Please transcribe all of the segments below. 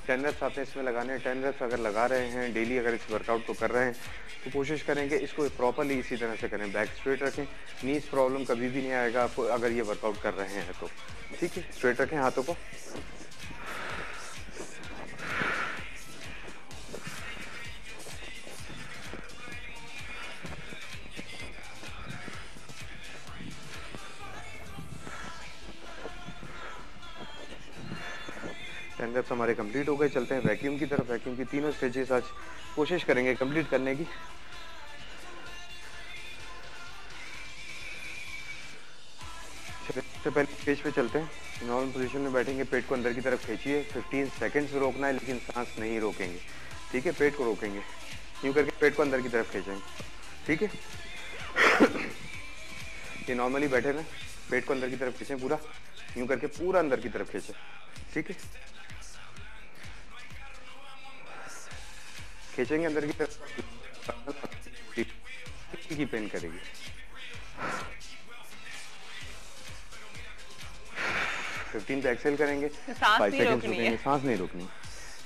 10 wraps आपने इसमें लगाने हैं। 10 रेप्स अगर लगा रहे हैं डेली, अगर इस वर्कआउट को कर रहे हैं तो कोशिश करें कि इसको प्रॉपरली इसी तरह से करें। बैक स्ट्रेट रखें, नीज प्रॉब्लम कभी भी नहीं आएगा आपको अगर ये वर्कआउट कर रहे हैं तो। ठीक है, स्ट्रेट रखें हाथों को। रेप्स हमारे कंप्लीट हो गए। चलते हैं वैक्यूम की तरफ। वैक्यूम की तीनों स्टेजेस आज कोशिश करेंगे कंप्लीट करने की। सबसे पहले पेज पे चलते हैं। नॉर्मल पोजीशन में बैठेंगे, पेट को अंदर की तरफ खींचिए। 15 सेकंड्स रोकना है, लेकिन सांस नहीं रोकेंगे। ठीक है, पेट को रोकेंगे, यूं करके पेट को अंदर की तरफ खींचेंगे। ठीक है, ये नॉर्मली बैठे रहें, पेट को अंदर की तरफ खींचें पूरा, यूं करके पूरा अंदर की तरफ खींचें। ठीक है, खींचेंगे अंदर की तरफ की पेन करेगी। फिफ्टीन पे एक्सेल करेंगे, 5 सेकंड रुकेंगे। सांस नहीं रोकनी,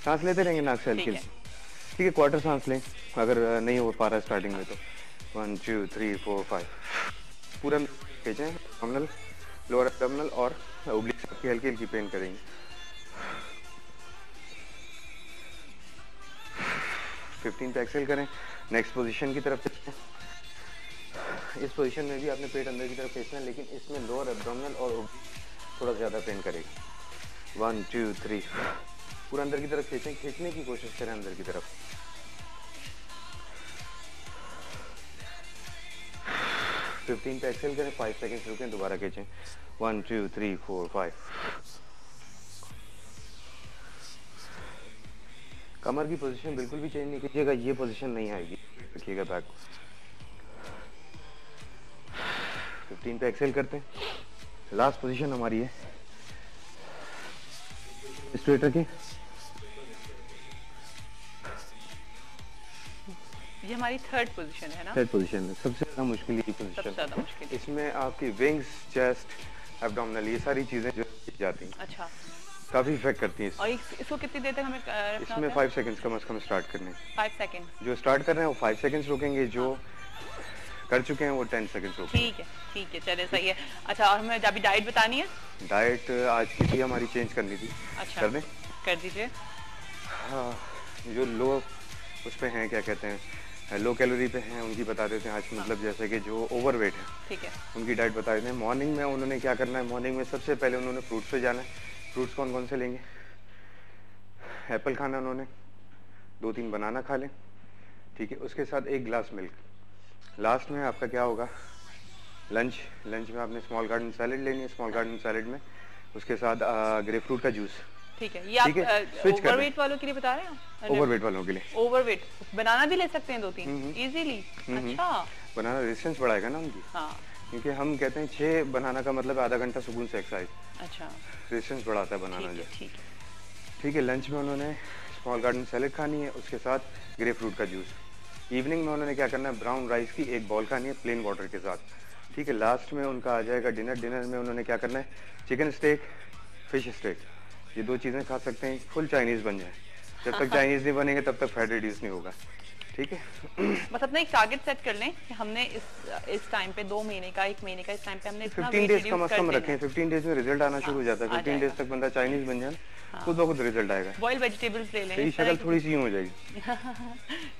सांस लेते रहेंगे नाक से हल्की। ठीक है, क्वार्टर सांस लें अगर नहीं हो पा रहा है स्टार्टिंग में तो। 1 2 3 4 5 पूरा खींचें। एब्डोमिनल, लोअर एब्डोमिनल और ओब्लिक्स की हल्की हल्की पेन करेंगे। 15 पे एक्सेल करें। नेक्स्ट पोजीशन की तरफ चलते हैं। इस पोजीशन में भी आपने पेट अंदर की तरफ खींचना है, लेकिन इसमें लोअर एब्डोमिनल और थोड़ा ज़्यादा पेन करेगा। 1 2 3 पूरा अंदर की तरफ खींचें, खींचने की कोशिश करें अंदर की तरफ। 15 पे एक्सेल करें, 5 सेकंड रुकें, दोबारा खींचें। 1 2 3 4 5। कमर की पोजीशन बिल्कुल भी चेंज नहीं कीजिएगा, ये पोजीशन नहीं आएगी, रखिएगा बैक को। 15 पे एक्सेल करते हैं। लास्ट पोजीशन हमारी है, स्ट्रेट रखें। ये हमारी थर्ड पोजीशन है ना? थर्ड पोजीशन है, सबसे ज़्यादा मुश्किल ये पोजीशन। इसमें आपकी विंग्स, चेस्ट, एब्डोमिनल, ये सारी चीज़ें जो जाती हैं। अच्छा, काफ़ी इफेक्ट करती हैं। और इसको कितनी देर तक हमें रखना इसमें 5 सेकंड्स कम से कम स्टार्ट करने। 5 सेकंड जो स्टार्ट कर रहे हैं वो 5 सेकंड्स रुकेंगे, जो कर चुके हैं वो 10 सेकंड्स रुकेंगे। ठीक है, चले सही है। अच्छा, और हमें अभी डाइट बतानी है? डाइट आज की थी हमारी, चेंज करनी थी। अच्छा, कर दें? कर दीजिए। हाँ, जो लो उस पे हैं, क्या कहते हैं, लो कैलोरी पे हैं, उनकी बता देते हैं आज। मतलब जैसे कि जो ओवरवेट है, ठीक है, उनकी डाइट बता देते हैं। मॉर्निंग में उन्होंने क्या करना है, मॉर्निंग में सबसे पहले उन्होंने फ्रूट्स पे जाना है। फ्रूट्स कौन कौन से लेंगे? एप्पल खाना उन्होंने, 2-3 बनाना खा लें। ठीक है, उसके साथ 1 गिलास मिल्क। लास्ट में आपका क्या होगा, लंच में आपने स्मॉल गार्डन सैलेड लेनी है। स्मॉल गार्डन सैलेड में उसके साथ ग्रेप फ्रूट का जूस। ठीक है, ये आप ओवरवेट वालों के लिए बता रहे हैं? ओवरवेट वालों के लिए ओवरवेट बनाना भी ले सकते हैं 2-3 इजीली। अच्छा, बनाना रेजिस्टेंस बढ़ाएगा ना उनकी। हाँ, क्योंकि हम कहते हैं 6 बनाना का मतलब आधा घंटा सुकून से एक्सरसाइज। अच्छा, रेजिस्टेंस बढ़ाता है बनाना जो। ठीक है, लंच में उन्होंने स्मॉल गार्डन सैलेड खानी है, उसके साथ ग्रेप फ्रूट का जूस। इवनिंग में उन्होंने क्या करना है, ब्राउन राइस की 1 बॉल खानी है प्लेन वाटर के साथ। ठीक है, लास्ट में उनका आ जाएगा डिनर। डिनर में उन्होंने क्या करना है, चिकन स्टेक, फिश स्टेक, ये 2 चीज़ें खा सकते हैं। फुल चाइनीज़ बन जाए। जब तक चाइनीज़ नहीं बनेंगे तब तक फैट रिड्यूस नहीं होगा। ठीक है, बस अपना एक टारगेट सेट कर लें कि हमने इस टाइम पे 2 महीने का, 1 महीने का, इस टाइम पे हमने 15 डेज कम से कम रखें। 15 डेज में रिजल्ट आना शुरू हो जाता है। 15 डेज तक बंदा चाइनीज़ बन जाए, खुद ब खुद रिजल्ट आएगा। बॉइल वेजिटेबल्स ले लें, शक्ल थोड़ी सी हो जाएगी।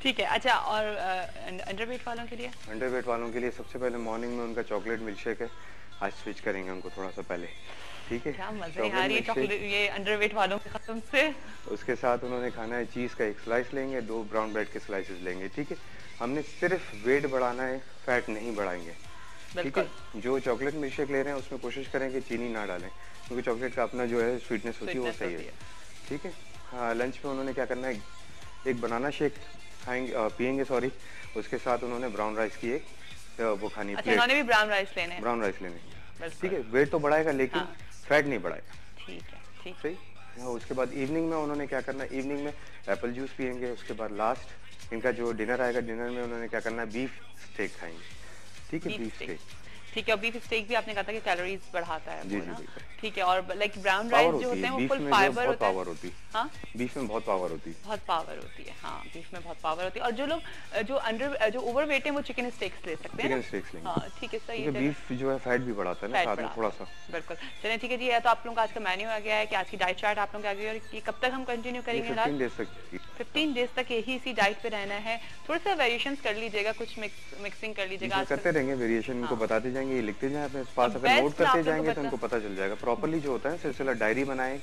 ठीक है। अच्छा, और अंडरवेट वालों के लिए? अंडरवेट वालों के लिए सबसे पहले मॉर्निंग में उनका चॉकलेट मिल्क शेक है, आज स्विच करेंगे उनको थोड़ा सा पहले। ठीक है, क्या मजे यार ये चॉकलेट, ये अंडरवेट वालों के कसम से। उसके साथ उन्होंने खाना है चीज़ का 1 स्लाइस लेंगे, 2 ब्राउन ब्रेड के स्लाइसेस लेंगे। ठीक है, हमने सिर्फ वेट बढ़ाना है, फैट नहीं बढ़ाएंगे। ठीक है, जो चॉकलेट मिल्क शेक ले रहे हैं उसमें कोशिश करें कि चीनी ना डालें, क्योंकि चॉकलेट का अपना जो है स्वीटनेस होती है वो सही है। ठीक है, हाँ, लंच में उन्होंने क्या करना है, 1 बनाना शेक खाएंगे, पियेंगे सॉरी। उसके साथ उन्होंने ब्राउन राइस की 1 वो खानी है। अच्छा, उन्होंने भी ब्राउन राइस लेने हैं? ब्राउन राइस लेने। ठीक है, वेट तो बढ़ाएगा लेकिन फैट नहीं बढ़ाएगा। ठीक है, ठीक सही। हाँ, उसके बाद इवनिंग में उन्होंने क्या करना है, इवनिंग में एप्पल जूस पियेंगे। उसके बाद लास्ट इनका जो डिनर आएगा, डिनर में उन्होंने क्या करना है, बीफ स्टेक खाएंगे। ठीक है, बीफ स्टेक। ठीक है, बीफ स्टेक भी आपने कहा था कि कैलोरीज बढ़ाता है जी वो ना, जी ठीक है। और लाइक ब्राउन राइस जो होते हैं वो फुल फाइबर होता है। पावर होती है, हाँ बीफ में बहुत पावर होती है, बहुत पावर होती है, हाँ बीफ में बहुत पावर होती है। और जो लोग जो ओवरवेट है वो चिकन स्टेक्स ले सकते हैं, चिकन स्टेक्स लेंगे, हाँ ठीक है सही है। बीफ जो है फैट भी बढ़ाता है ना साथ में थोड़ा सा। बिल्कुल, चलिए ठीक है जी। तो आप लोगों का आज का मेन्यू आ गया है कि आज की डाइट चार्ट आप लोगों का आ गया है, और ये कब तक हम कंटिन्यू करेंगे? 15 डेज तक, 15 डेज तक यही इसी डाइट पे रहना है। थोड़ा सा वेरिएशंस कर लीजिएगा, कुछ मिक्सिंग कर लीजिएगा, करते रहेंगे वेरिएशन, उनको बताते जाएंगे, ये लिखते जाएं अपने पास, अगर नोट करते जाएंगे तो उनको पता चल जाएगा प्रॉपर्ली जो होता है सिलसिला। डायरी बनाएं,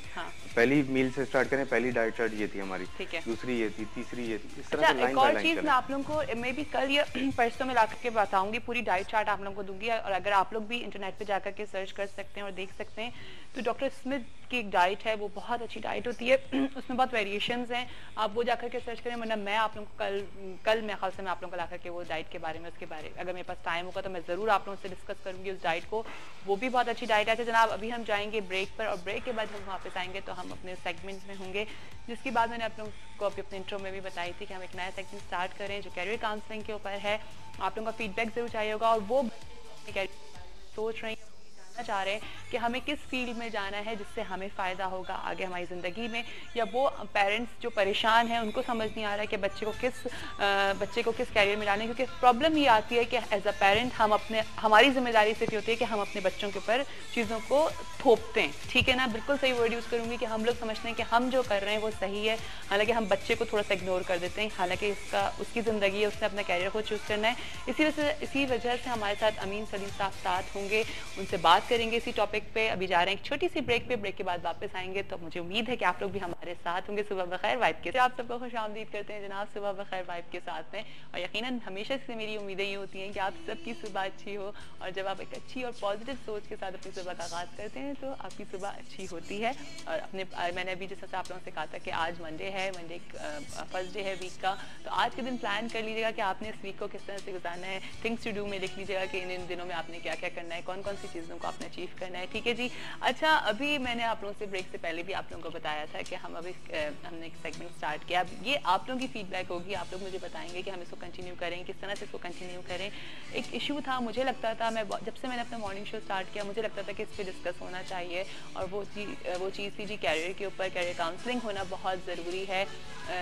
पहली मील से स्टार्ट करें, पहली डाइट चार्ट ये थी हमारी, दूसरी ये थी, तीसरी ये थी, इस तरह से लाइन बाय लाइन। चीज मैं आप लोगों को मे बी कल या परसों में लाकर के बताऊंगी, पूरी डाइट चार्ट आप लोगों को दूंगी। और अगर आप लोग भी इंटरनेट पे जाकर के सर्च कर सकते हैं और देख सकते हैं, तो डॉक्टर स्मिथ की एक डाइट है, वो बहुत अच्छी डाइट होती है, उसमें बहुत वेरिएशंस हैं, आप वो जाकर के सर्च करें। वरना मैं आप लोगों को कल मेरे ख्याल से मैं आप लोगों को लाकर के वो डाइट के बारे में, उसके बारे में अगर मेरे पास टाइम होगा तो मैं ज़रूर आप लोगों से डिस्कस करूंगी उस डाइट को। वो भी बहुत अच्छी डाइट है। अच्छा जनाब, अभी हम जाएंगे ब्रेक पर, और ब्रेक के बाद हम वापस आएंगे तो हम अपने सेगमेंट में होंगे, जिसकी बात मैंने आप लोगों को अभी अपने इंट्रो में भी बताई थी कि हम एक नया सेगमेंट स्टार्ट करें जो कैरियर काउंसलिंग के ऊपर है। आप लोगों का फीडबैक जरूर चाहिए होगा, और वो सोच रहे हैं, चाह रहे हैं कि हमें किस फील्ड में जाना है जिससे हमें फ़ायदा होगा आगे हमारी ज़िंदगी में, या वो पेरेंट्स जो परेशान हैं उनको समझ नहीं आ रहा है कि बच्चे को किस कैरियर में डालें। क्योंकि प्रॉब्लम ये आती है कि एज अ पेरेंट हमारी जिम्मेदारी सिर्फ होती है कि हम अपने बच्चों के ऊपर चीज़ों को थोपते हैं, ठीक है ना, बिल्कुल सही वर्ड यूज़ करूँगी कि हम लोग समझते हैं कि हम जो कर रहे हैं वो सही है, हालांकि हम बच्चे को थोड़ा सा इग्नोर कर देते हैं, हालांकि उसकी ज़िंदगी है, उसने अपना कैरियर को चूज़ करना है। इसी वजह से हमारे साथ अमीन सलीम साहब साथ होंगे, उनसे बात करेंगे इसी टॉपिक पे। अभी जा रहे हैं एक छोटी सी ब्रेक पे, ब्रेक के बाद वापस आएंगे, तो मुझे उम्मीद है कि आप लोग भी हमारे साथ होंगे। सुबह बखैर वाइब के, आप सबको खुशामदीद करते हैं जनाब सुबह बखैर वाइब के साथ में। और यकीनन हमेशा से मेरी उम्मीदें ये होती हैं कि आप सबकी सुबह अच्छी हो, और जब आप एक अच्छी और पॉजिटिव सोच के साथ अपनी सुबह का आगाज़ करते हैं तो आपकी सुबह अच्छी होती है। और मैंने अभी जैसा आप लोगों से कहा था कि आज मंडे है, मंडे फर्स्ट डे है वीक का, तो आज के दिन प्लान कर लीजिएगा कि आपने इस वीक को किस तरह से गुजारना है। थिंग्स टू डू में लिख लीजिएगा कि इन दिनों में आपने क्या क्या करना है, कौन कौन सी चीज़ों को आपने अचीव करना है, ठीक है जी। अच्छा, अभी मैंने आप लोगों से ब्रेक से पहले भी आप लोगों को बताया था कि हमने एक सेगमेंट स्टार्ट किया। अब ये आप लोगों की फीडबैक होगी, आप लोग मुझे बताएंगे कि हम इसको कंटिन्यू करें, किस तरह से इसको कंटिन्यू करें। एक इशू था, मुझे लगता था, जब से मैंने अपना मॉर्निंग शो स्टार्ट किया मुझे लगता था कि इस पर डिस्कस होना चाहिए, और वो चीज़ थी जी कैरियर के ऊपर, कैरियर काउंसलिंग होना बहुत ज़रूरी है।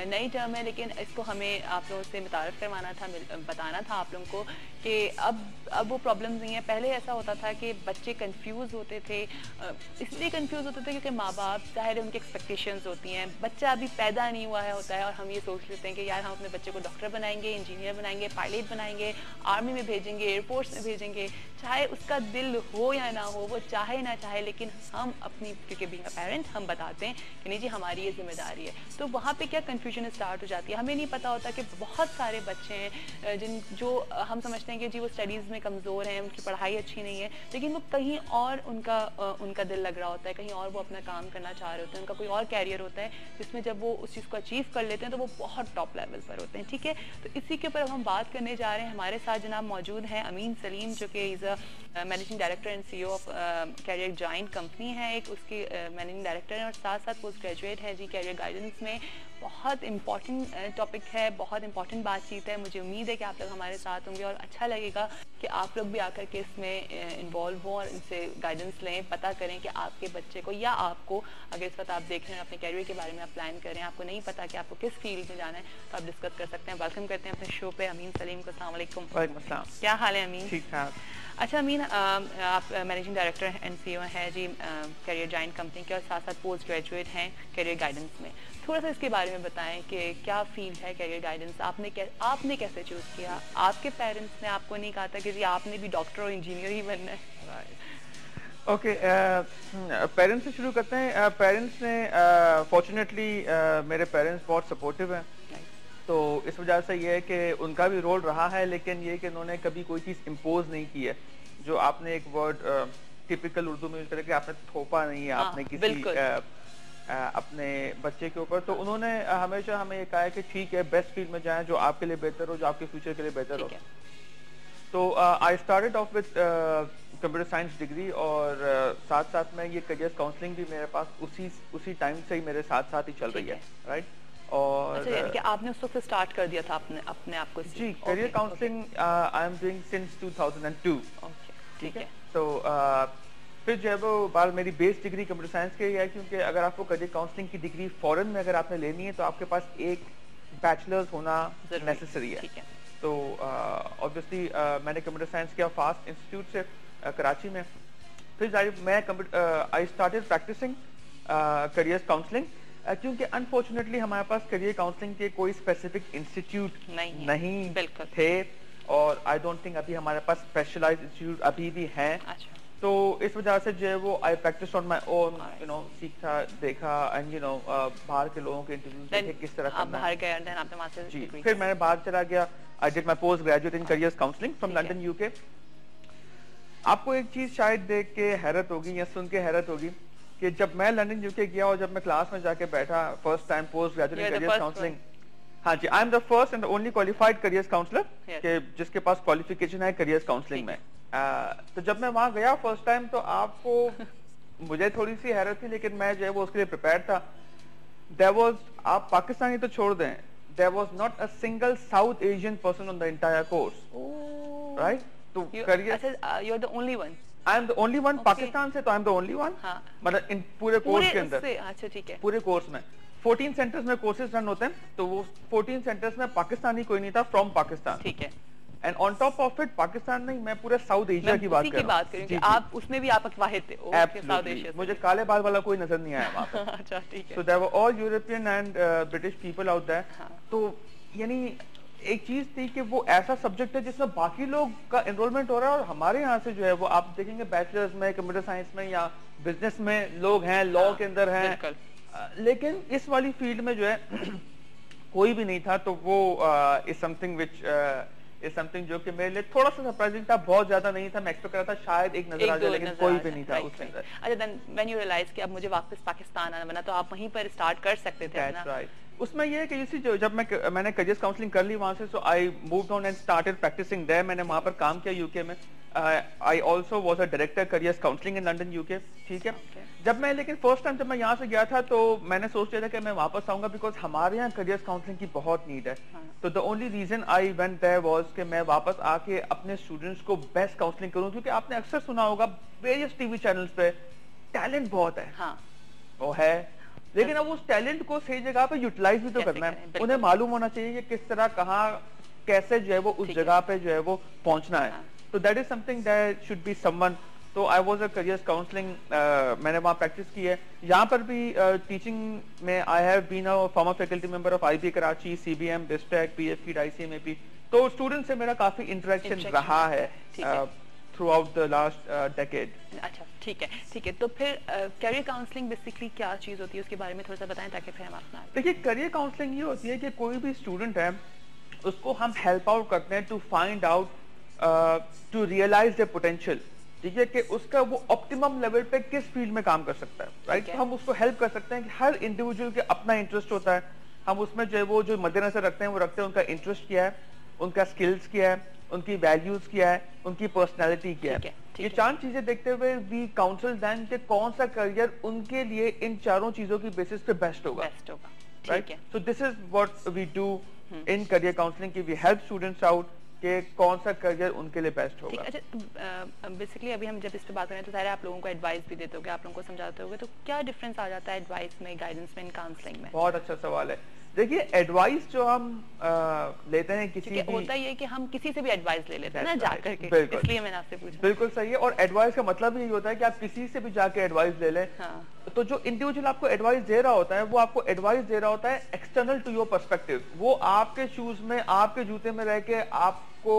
नई टर्म है, लेकिन इसको हमें आप लोगों से मुतारफ़ करवाना था, बताना था आप लोगों को कि अब वो प्रॉब्लम्स नहीं है। पहले ऐसा होता था कि बच्चे कंफ्यूज होते थे, इसलिए कंफ्यूज होते थे क्योंकि माँ बाप ज़ाहिर है उनकी एक्सपेक्टेशंस होती हैं, बच्चा अभी पैदा नहीं हुआ है होता है, और हम ये सोच लेते हैं कि यार हम अपने बच्चे को डॉक्टर बनाएंगे, इंजीनियर बनाएंगे, पायलट बनाएंगे, आर्मी में भेजेंगे, एयरफोर्स में भेजेंगे, चाहे उसका दिल हो या ना हो, वो चाहे ना चाहे, लेकिन हम अपनी, क्योंकि बीइंग अ पेरेंट हम बताते हैं कि नहीं जी हमारी ये जिम्मेदारी है। तो वहाँ पे क्या कन्फ्यूजन स्टार्ट हो जाती है। हमें नहीं पता होता कि बहुत सारे बच्चे हैं जो हम समझते हैं कि जी वो स्टडीज़ में कमज़ोर हैं, उनकी पढ़ाई अच्छी नहीं है, लेकिन वो कहीं और उनका दिल लग रहा होता है, कहीं और वो अपना काम करना चाह रहे होते हैं, उनका कोई और कैरियर होता है जिसमें जब वो उस चीज़ को अचीव कर लेते हैं तो वो बहुत टॉप लेवल पर होते हैं, ठीक है। तो इसी के ऊपर अब हम बात करने जा रहे हैं। हमारे साथ जनाब मौजूद हैं अमीन सलीम, जो कि is a managing director and CEO of carrier joint company है एक, उसकी मैनेजिंग डायरेक्टर हैं, और साथ साथ पोस्ट ग्रेजुएट है जी कैरियर गाइडेंस में। बहुत इंपॉर्टेंट टॉपिक है, बहुत इंपॉर्टेंट बातचीत है। मुझे उम्मीद है कि आप लोग हमारे साथ होंगे और अच्छा लगेगा कि आप लोग भी आकर के इसमें इन्वॉल्व हों और इनसे गाइडेंस लें, पता करें कि आपके बच्चे को या आपको, अगर इस वक्त आप देख रहे हैं अपने कैरियर के बारे में आप प्लान करें, आपको नहीं पता कि आपको किस फील्ड में जाना है, तो आप डिस्कस कर सकते हैं। वेलकम करते हैं अपने शो पे अमीन सलीम को। अस्सलाम वालेकुम। क्या हाल है अमीन? ठीक ठाक। अच्छा अमीन, आप मैनेजिंग डायरेक्टर एंड CEO हैं जी कैरियर जॉइंट कंपनी के, और साथ साथ पोस्ट ग्रेजुएट हैं कैरियर गाइडेंस में। थोड़ा सा इसके बारे में बताएं कि क्या फील्ड है कैरियर गाइडेंस, आपने कैसे चूज़ किया? आपके पेरेंट्स ने आपको नहीं कहा था कि जी आपने भी डॉक्टर और इंजीनियर ही बनना है? ओके, पेरेंट्स से शुरू करते हैं। पेरेंट्स ने फॉर्चुनेटली मेरे पेरेंट्स बहुत सपोर्टिव हैं, तो इस वजह से ये है कि उनका भी रोल रहा है, लेकिन ये कि उन्होंने कभी कोई चीज़ इम्पोज नहीं की है। जो आपने एक वर्ड टिपिकल उर्दू में यूज करके आपने थोपा नहीं है आपने किसी अपने बच्चे के ऊपर, तो उन्होंने हमेशा हमें ये कहा है कि ठीक है बेस्ट फील्ड में जाएं जो आपके लिए बेहतर हो, जो आपके फ्यूचर के लिए बेहतर हो। तो I started off with computer science degree, और साथ साथ में ये करियर काउंसलिंग भी मेरे पास उसी टाइम से ही मेरे साथ साथ ही चल रही है, राइट। और अच्छा, यानी कि आपने उस वक्त स्टार्ट कर दिया था अपने आप को? जी, career counselling I am doing since 2002। ठीक है। तो फिर जो है वो बात मेरी बेस डिग्री कंप्यूटर साइंस की है, क्योंकि अगर आपको करियर काउंसलिंग की डिग्री फॉरेन में अगर आपने लेनी है तो आपके पास एक बैचलर्स होना नेसेसरी है। तो ऑब्वियसली मैंने कंप्यूटर साइंस किया फास्ट इंस्टीट्यूट से कराची में। फिर मैं I started practising career counselling, क्योंकि अनफॉर्चुनेटली हमारे पास करियर काउंसलिंग के कोई स्पेसिफिक इंस्टीट्यूट नहीं थे, और आई डोंट थिंक अभी हमारे पास स्पेशलाइज्ड इंस्टीट्यूट अभी भी हैं। अच्छा। तो इस वजह से जो है वो I practise on my own, you know, सीखा देखा एंड यू नो बाहर के लोगों के इंटरव्यूज देखे किस तरह करना है। बाहर गए एंड देन आपने मास्टर्स डिग्री। फिर मैं बाहर चला गया, I did my post graduate in career counselling from London UK. आपको एक चीज शायद देख के हैरत होगी या सुन के हैरत होगी कि जब मैं लंदन यूके गया और जब मैं क्लास में जाके बैठा first time post graduate in career counselling, हाँ जी, I am the first and only qualified career counsellor के जिसके पास क्वालिफिकेशन है करियर काउंसलिंग में। तो जब मैं वहां गया फर्स्ट टाइम तो आपको मुझे थोड़ी सी हैरत थी, लेकिन मैं जो है वो उसके लिए प्रिपेयर था। देयर वाज, आप पाकिस्तानी तो छोड़ दें, there was not a single South Asian person on the entire course, right? तो career you are the only one. I am the only one Pakistan से, तो I am the only one, मतलब इन पूरे कोर्स के अंदर। अच्छा, ठीक है। पूरे कोर्स में 14 सेंटर्स में कोर्सेज रन होते हैं, तो वो 14 सेंटर्स में पाकिस्तानी कोई नहीं था फ्रॉम पाकिस्तान, ठीक है। And on top of it Pakistan नहीं, मैं पूरे साउथ एशिया की बात कर रहा हूं। आप उसमें भी आप वाहिद थे साउथ एशिया। मुझे काले बाल वाला कोई नजर नहीं आया वहां पे। अच्छा, ठीक है। So there were all European and British people out there. तो यानी एक चीज थी कि वो ऐसा सब्जेक्ट है जिसमें बाकी लोग का एनरोलमेंट हो रहा है, और हमारे यहाँ से जो है वो आप देखेंगे बैचलर्स में कंप्यूटर साइंस में या बिजनेस में लोग हैं, लॉ के अंदर हैं, लेकिन इस वाली फील्ड में जो है कोई भी नहीं था। तो वो is something which is something जो कि मेरे लिए थोड़ा सा सरप्राइजिंग था, बहुत ज्यादा नहीं था। मैं एक्सपेक्ट कर रहा था शायद एक नजर आ जाए, लेकिन कोई भी नहीं था उसके अंदर। अच्छा, देन व्हेन यू रियलाइज कि अब मुझे वापस पाकिस्तान आना बना, तो आप वहीं पर स्टार्ट कर सकते थे ना? राइट। उसमें ये है कि इसी जो जब मैंने करियर काउंसलिंग कर ली वहां से, so I moved on and started practising there. मैंने वहां पर काम किया यूके में। I also was a director career counselling in London UK, ठीक है। जब मैं लेकिन फर्स्ट टाइम जब मैं यहाँ से गया था तो मैंने सोच लिया था कि मैं वापस आऊंगा, बिकॉज हमारे यहाँ करियर काउंसलिंग की बहुत नीड है। तो the only reason I went there was कि मैं वापस आके अपने स्टूडेंट्स को बेस्ट काउंसलिंग करूं, क्योंकि आपने अक्सर सुना होगा वेरियस टीवी चैनल्स पे टैलेंट बहुत है, वो है, लेकिन अब उस टैलेंट को सही जगह पे यूटिलाइज भी तो करना है। उन्हें मालूम होना चाहिए कि किस तरह, कहाँ, कैसे जो है वो उस जगह पे जो है वो पहुंचना है। तो that is something that should be someone. तो I was a career counselling, मैंने वहाँ प्रैक्टिस की है। यहाँ पर भी टीचिंग में I have been a former faculty member of IB Karachi, CBM, बिस्टेक, पीएफकी, आईसीएमएपी। तो स्टूडेंट से मेरा काफी इंटरेक्शन रहा है throughout the last decade. अच्छा, ठीक है, ठीक है। तो फिर करियर काउंसलिंग बेसिकली क्या चीज होती है, उसके बारे में थोड़ा सा बताएं ताकि फिर हम अपना। देखिए, करियर काउंसलिंग ये होती है कि कोई भी स्टूडेंट है उसको हम हेल्प आउट करते हैं to find out, to realise the potential, ठीक है, कि उसका वो ऑप्टिमम लेवल पे किस फील्ड में काम कर सकता है, राइट। तो हम उसको हेल्प कर सकते हैं कि हर इंडिविजुअल के अपना इंटरेस्ट होता है, हम उसमें जो है वो जो मद्देनजर रखते हैं वो रखते हैं उनका इंटरेस्ट क्या है, उनका स्किल्स क्या है, उनकी वैल्यूज क्या है, उनकी पर्सनैलिटी क्या है। ये 4 चीजें देखते हुए वी काउंसिल देम कि कौन सा करियर उनके लिए इन चारों चीजों की बेसिस पे बेस्ट होगा, right. So this is what we do in career counselling, कि वी हेल्प स्टूडेंट्स आउट कि कौन सा करियर उनके लिए बेस्ट होगा। अच्छा, बेसिकली अभी हम जब इस पे बात करें तो सारे आप लोगों को एडवाइस भी देते होगे, आप लोगों को समझाते होगे, तो क्या डिफरेंस आ जाता है एडवाइस में, गाइडेंस में, इन काउंसलिंग में? बहुत अच्छा सवाल है। देखिए, एडवाइस जो हम लेते हैं किसी भी, होता ही है कि हम किसी से भी एडवाइस ले लेते हैं ना जाकर के, इसलिए मैंने आपसे पूछा। बिल्कुल सही है, और एडवाइस का मतलब यही होता है कि आप किसी से भी जाके एडवाइस ले लें। तो जो इंडिविजुअल आपको एडवाइस दे रहा होता है वो आपको एडवाइस दे रहा होता है एक्सटर्नल टू योर पर्सपेक्टिव। वो आपके शूज में, आपके जूते में रह के आपको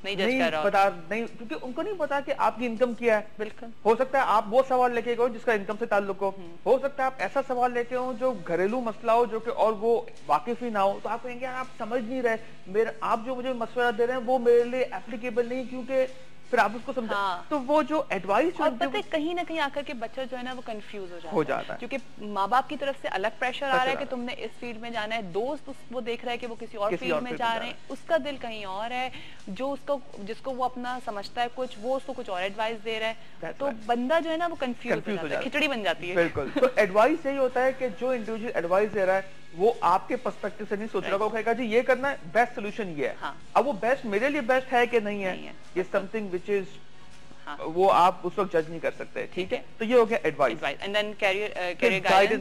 नहीं पता, नहीं, क्योंकि उनको नहीं पता कि आपकी इनकम क्या है। बिल्कुल, हो सकता है आप वो सवाल लेके गए जिसका इनकम से ताल्लुक हो सकता है आप ऐसा सवाल लेके हो जो घरेलू मसला हो, जो कि और वो वाकिफ ही ना हो, तो आप कहेंगे आप समझ नहीं रहे, मेरे आप जो मुझे मशवरा दे रहे हैं वो मेरे लिए एप्लीकेबल नहीं, क्योंकि फिर आप उसको समझा। तो वो जो एडवाइस, और पता है कहीं ना कहीं आकर के बच्चा जो है ना वो कंफ्यूज हो जाता है, क्योंकि माँ बाप की तरफ से अलग प्रेशर आ रहा है कि तुमने इस फील्ड में जाना है, दोस्त वो देख रहा है कि वो किसी और फील्ड में जा रहे हैं, उसका दिल कहीं और है, जो उसको जिसको वो अपना समझता है कुछ, वो उसको कुछ और एडवाइस दे रहा है, तो बंदा जो है ना वो कंफ्यूज हो जाता है, खिचड़ी बन जाती है। बिल्कुल। तो एडवाइस यही होता है कि जो इंडिविजुअल एडवाइस दे रहा है वो आपके पर्सपेक्टिव से नहीं सोच रहा, वो कहेगा जी ये करना है, बेस्ट सोल्यूशन ये है। अब वो बेस्ट मेरे लिए बेस्ट है कि नहीं है, ये समथिंग व्हिच इज वो आप उस वक्त जज नहीं कर सकते, ठीक है? तो ये हो गया advice. And then career guidance.